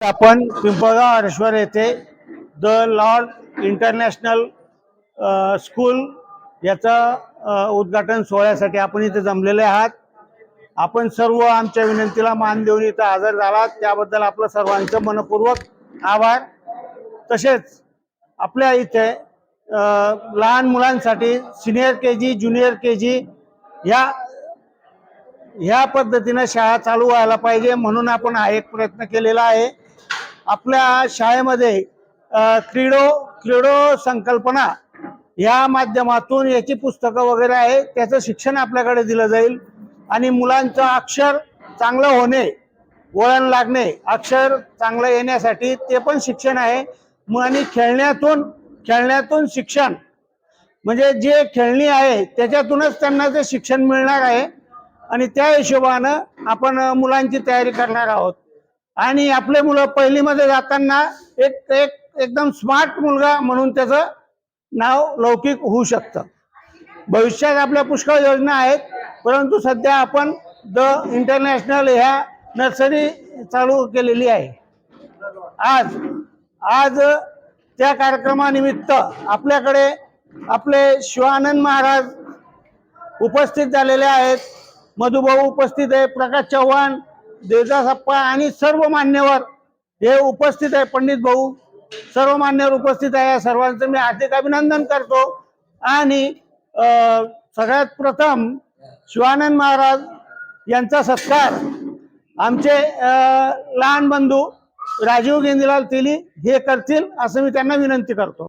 आपण पिंपळगाव हरेश्वर येथे the Lord international school याचा उद्घाटन सोहळ्यासाठी आपण इथे जमलेले आहात। आपण सर्व आमच्या विनंतीला मान देऊन इथे हजर झालात त्याबद्दल आपलं सर्वांचं मनपूर्वक आभार। तसेच आपल्या इथे लहान मुलांसाठी सिनियर केजी ज्युनियर केजी ह्या पद्धतीने शाळा चालू व्हायला पाहिजे म्हणून आपण हा एक प्रयत्न केलेला आहे। आपल्या शाळेमध्ये क्रीडो संकल्पना या माध्यमातून याची पुस्तकं वगैरे आहे, त्याचं शिक्षण आपल्याकडे दिलं जाईल आणि मुलांचं अक्षर चांगलं होणे, वळण लागणे, अक्षर चांगलं येण्यासाठी ते पण शिक्षण आहे। आणि खेळण्यातून शिक्षण म्हणजे जे खेळणी आहे त्याच्यातूनच त्यांना ते शिक्षण मिळणार आहे आणि त्या हिशोबानं आपण मुलांची तयारी करणार आहोत। आणि आपले मुलं पहिलीमध्ये जाताना एकदम स्मार्ट मुलगा म्हणून त्याचं नाव लौकिक होऊ शकतं। भविष्यात आपल्या पुष्कळ योजना आहेत, परंतु सध्या आपण द इंटरनॅशनल ह्या नर्सरी चालू केलेली आहे। आज त्या कार्यक्रमानिमित्त आपल्याकडे आपले शिवानंद महाराज उपस्थित झालेले आहेत, मधुभाऊ उपस्थित आहे, प्रकाश चव्हाण, देवदास अप्पा आणि सर्व मान्यवर हे उपस्थित आहे, पंडित भाऊ सर्व मान्यवर उपस्थित आहे। सर्वांचं मी हार्दिक अभिनंदन करतो। आणि सगळ्यात प्रथम शिवानंद महाराज यांचा सत्कार आमचे लहान बंधू राजीव गेंदीलाल तेली हे करतील असं मी त्यांना विनंती करतो।